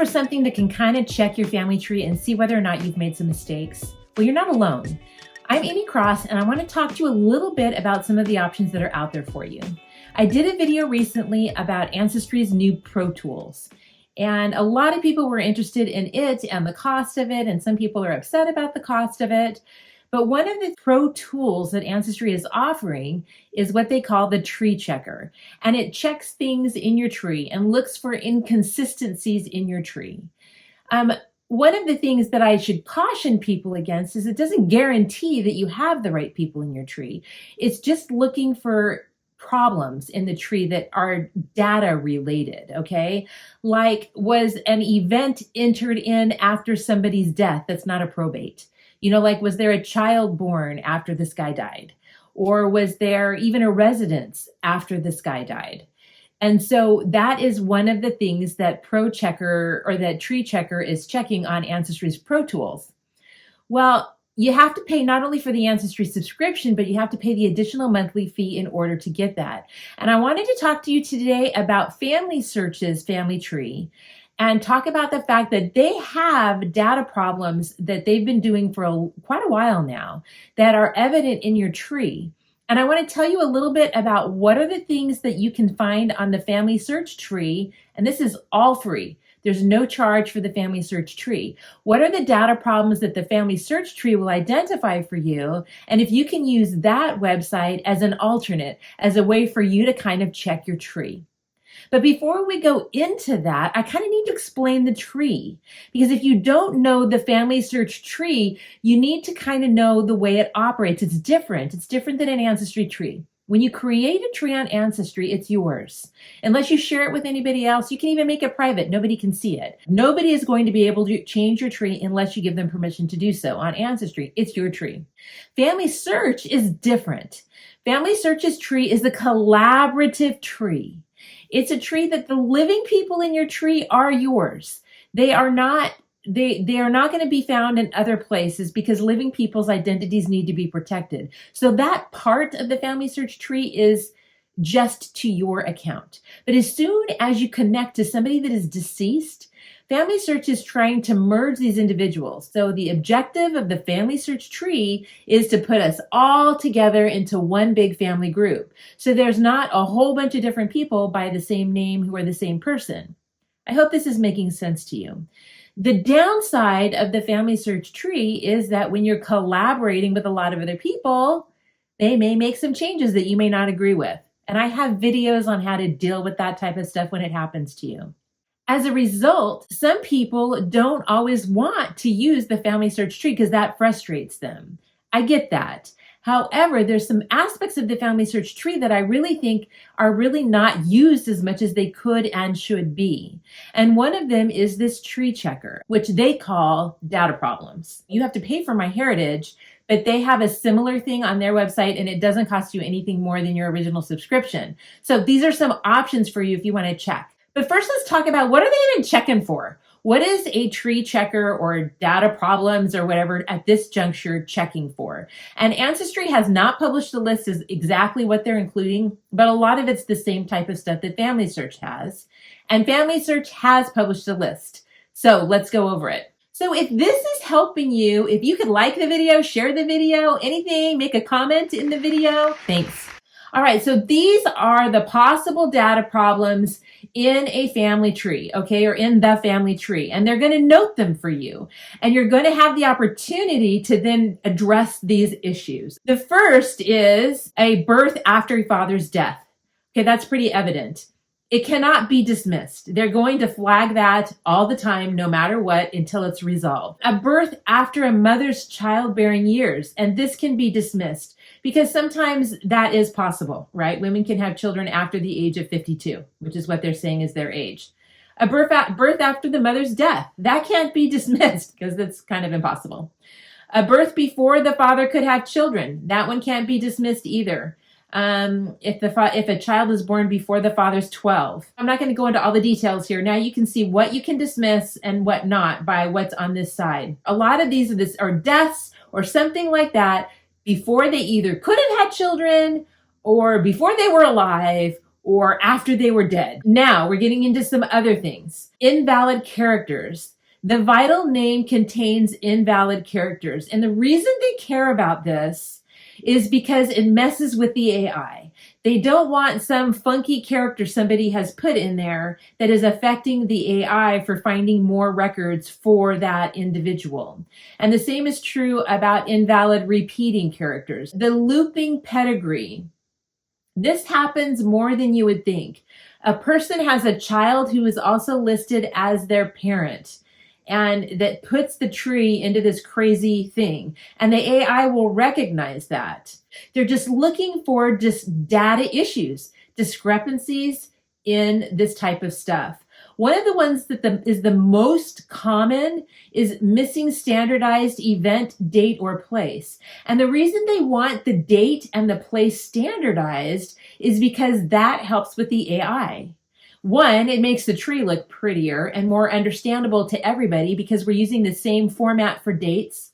for something that can kind of check your family tree and see whether or not you've made some mistakes? Well, you're not alone. I'm Aimee Cross, and I want to talk to you a little bit about some of the options that are out there for you. I did a video recently about Ancestry's new ProTools, and a lot of people were interested in it and the cost of it, and some people are upset about the cost of it. But one of the ProTools that Ancestry is offering is what they call the TreeChecker, and it checks things in your tree and looks for inconsistencies in your tree. One of the things that I should caution people against is it doesn't guarantee that you have the right people in your tree. It's just looking for problems in the tree that are data related, okay? Like, was an event entered in after somebody's death that's not a probate? You know, like, was there a child born after this guy died? Or was there even a residence after this guy died? And so that is one of the things that ProChecker or that TreeChecker is checking on Ancestry's ProTools. Well, you have to pay not only for the Ancestry subscription, but you have to pay the additional monthly fee in order to get that. And I wanted to talk to you today about FamilySearch's family tree and talk about the fact that they have data problems that they've been doing for quite a while now that are evident in your tree. And I want to tell you a little bit about what are the things that you can find on the FamilySearch tree. And this is all free. There's no charge for the FamilySearch tree. What are the data problems that the FamilySearch tree will identify for you? And if you can use that website as an alternate, as a way for you to kind of check your tree. But before we go into that, I kind of need to explain the tree, because if you don't know the FamilySearch tree, you need to kind of know the way it operates. It's different. It's different than an Ancestry tree. When you create a tree on Ancestry, it's yours. Unless you share it with anybody else, you can even make it private. Nobody can see it. Nobody is going to be able to change your tree unless you give them permission to do so. On Ancestry, it's your tree. FamilySearch is different. FamilySearch's tree is a collaborative tree. It's a tree that the living people in your tree are yours. They are not going to be found in other places because living people's identities need to be protected. So that part of the FamilySearch tree is just to your account. But as soon as you connect to somebody that is deceased, FamilySearch is trying to merge these individuals. So the objective of the FamilySearch tree is to put us all together into one big family group. So there's not a whole bunch of different people by the same name who are the same person. I hope this is making sense to you. The downside of the FamilySearch tree is that when you're collaborating with a lot of other people, they may make some changes that you may not agree with. And I have videos on how to deal with that type of stuff when it happens to you. As a result, some people don't always want to use the FamilySearch tree because that frustrates them. I get that. However, there's some aspects of the FamilySearch tree that I really think are really not used as much as they could and should be. And one of them is this TreeChecker, which they call data problems. You have to pay for MyHeritage, but they have a similar thing on their website, and it doesn't cost you anything more than your original subscription. So these are some options for you if you want to check. But first, let's talk about what are they even checking for? What is a TreeChecker or data problems or whatever at this juncture checking for? And Ancestry has not published the list as exactly what they're including, but a lot of it's the same type of stuff that FamilySearch has. And FamilySearch has published a list. So let's go over it. So if this is helping you, if you could like the video, share the video, anything, make a comment in the video, thanks. All right, so these are the possible data problems in a family tree, okay, or in the family tree, and they're going to note them for you, and you're going to have the opportunity to then address these issues. The first is a birth after a father's death. Okay, that's pretty evident. It cannot be dismissed. They're going to flag that all the time, no matter what, until it's resolved. A birth after a mother's childbearing years, and this can be dismissed because sometimes that is possible, right? Women can have children after the age of 52, which is what they're saying is their age. A birth after the mother's death, that can't be dismissed because that's kind of impossible. A birth before the father could have children, that one can't be dismissed either. If a child is born before the father's 12. I'm not going to go into all the details here. Now you can see what you can dismiss and what not by what's on this side. A lot of these are deaths or something like that before they either could have had children or before they were alive or after they were dead. Now we're getting into some other things. Invalid characters. The vital name contains invalid characters. And the reason they care about this is because it messes with the AI. They don't want some funky character somebody has put in there that is affecting the AI for finding more records for that individual. And the same is true about invalid repeating characters. The looping pedigree. This happens more than you would think. A person has a child who is also listed as their parent, and that puts the tree into this crazy thing. And the AI will recognize that. They're just looking for just data issues, discrepancies in this type of stuff. One of the ones that is the most common is missing standardized event, date, or place. And the reason they want the date and the place standardized is because that helps with the AI. One, it makes the tree look prettier and more understandable to everybody because we're using the same format for dates.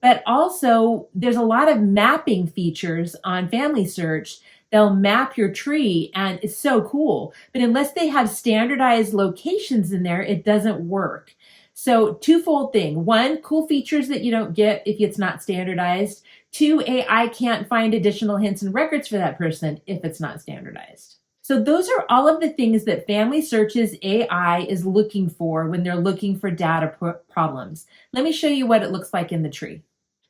But also, there's a lot of mapping features on FamilySearch. They'll map your tree, and it's so cool. But unless they have standardized locations in there, it doesn't work. So twofold thing. One, cool features that you don't get if it's not standardized. Two, AI can't find additional hints and records for that person if it's not standardized. So those are all of the things that FamilySearch's AI is looking for when they're looking for data problems. Let me show you what it looks like in the tree.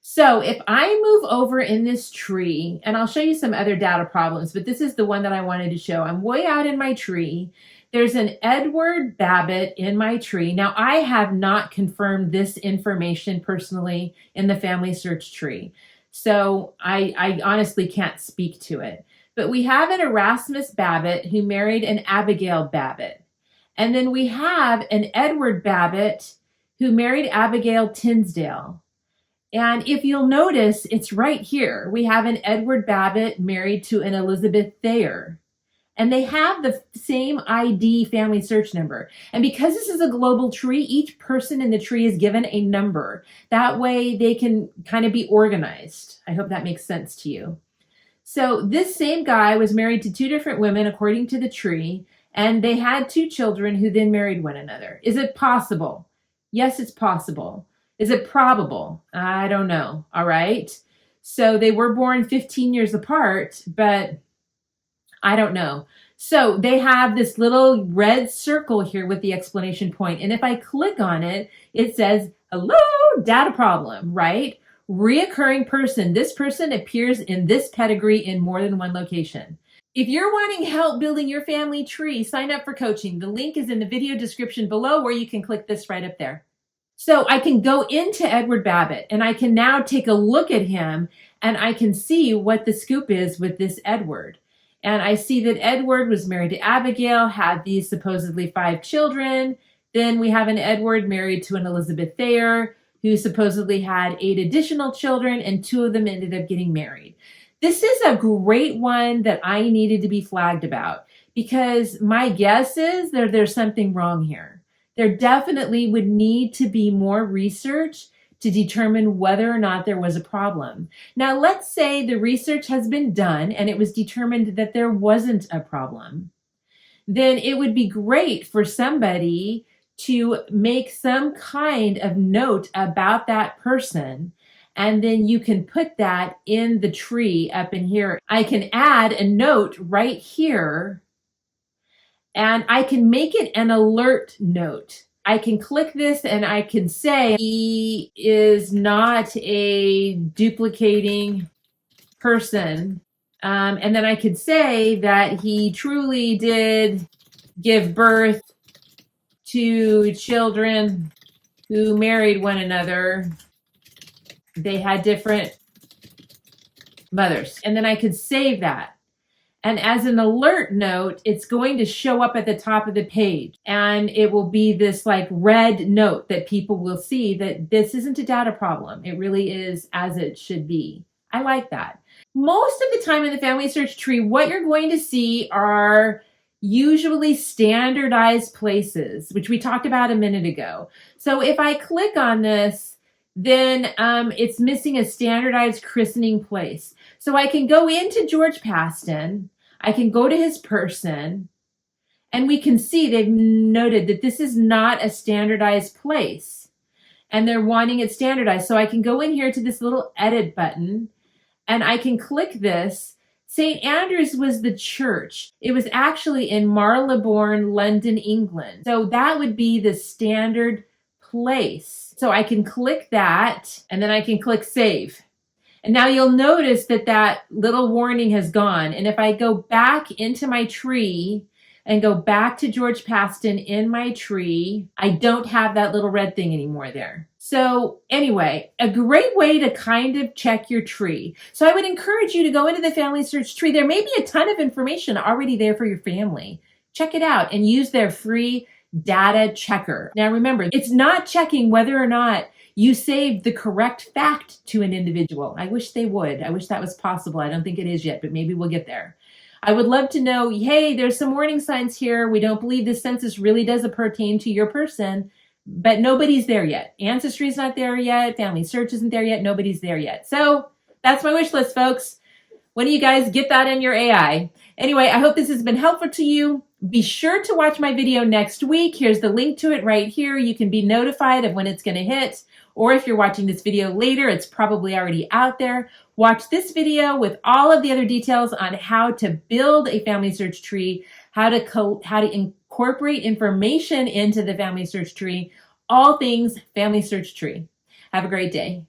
So if I move over in this tree, and I'll show you some other data problems, but this is the one that I wanted to show. I'm way out in my tree. There's an Edward Babbitt in my tree. Now, I have not confirmed this information personally in the FamilySearch tree. So I honestly can't speak to it. But we have an Erasmus Babbitt who married an Abigail Babbitt. And then we have an Edward Babbitt who married Abigail Tinsdale. And if you'll notice, it's right here. We have an Edward Babbitt married to an Elizabeth Thayer. And they have the same ID FamilySearch number. And because this is a global tree, each person in the tree is given a number. That way they can kind of be organized. I hope that makes sense to you. So this same guy was married to two different women according to the tree, and they had two children who then married one another. Is it possible? Yes, it's possible. Is it probable? I don't know. All right. So they were born 15 years apart, but I don't know. So they have this little red circle here with the exclamation point. And if I click on it, it says, hello, data problem, right? Reoccurring person. This person appears in this pedigree in more than one location. If you're wanting help building your family tree, sign up for coaching. The link is in the video description below, where you can click this right up there. So I can go into Edward Babbitt and I can now take a look at him and I can see what the scoop is with this Edward. And I see that Edward was married to Abigail, had these supposedly 5 children. Then we have an Edward married to an Elizabeth Thayer, who supposedly had 8 additional children, and 2 of them ended up getting married. This is a great one that I needed to be flagged about, because my guess is there's something wrong here. There definitely would need to be more research to determine whether or not there was a problem. Now, let's say the research has been done and it was determined that there wasn't a problem. Then it would be great for somebody to make some kind of note about that person, and then you can put that in the tree up in here. I can add a note right here, and I can make it an alert note. I can click this and I can say he is not a duplicating person. And then I could say that he truly did give birth to children who married one another. They had different mothers. And then I could save that. And as an alert note, it's going to show up at the top of the page. And it will be this like red note that people will see that this isn't a data problem. It really is as it should be. I like that. Most of the time in the FamilySearch tree, what you're going to see are usually standardized places, which we talked about a minute ago. So if I click on this, then it's missing a standardized christening place. So I can go into George Paston. I can go to his person, and we can see they've noted that this is not a standardized place, and they're wanting it standardized. So I can go in here to this little edit button, and I can click this. St. Andrew's was the church. It was actually in Marylebone, London, England. So that would be the standard place. So I can click that, and then I can click save. And now you'll notice that that little warning has gone. And if I go back into my tree and go back to George Paston in my tree, I don't have that little red thing anymore there. So anyway, a great way to kind of check your tree. So I would encourage you to go into the FamilySearch tree. There may be a ton of information already there for your family. Check it out and use their free data checker. Now remember, it's not checking whether or not you saved the correct fact to an individual. I wish they would. I wish that was possible. I don't think it is yet, but maybe we'll get there. I would love to know, hey, there's some warning signs here. We don't believe this census really does pertain to your person, but nobody's there yet. Ancestry is not there yet. FamilySearch isn't there yet. Nobody's there yet. So that's my wish list, folks. When do you guys get that in your AI? Anyway, I hope this has been helpful to you. Be sure to watch my video next week. Here's the link to it right here. You can be notified of when it's going to hit. Or if you're watching this video later, it's probably already out there. Watch this video with all of the other details on how to build a FamilySearch tree, how to incorporate information into the FamilySearch tree, all things FamilySearch tree. Have a great day.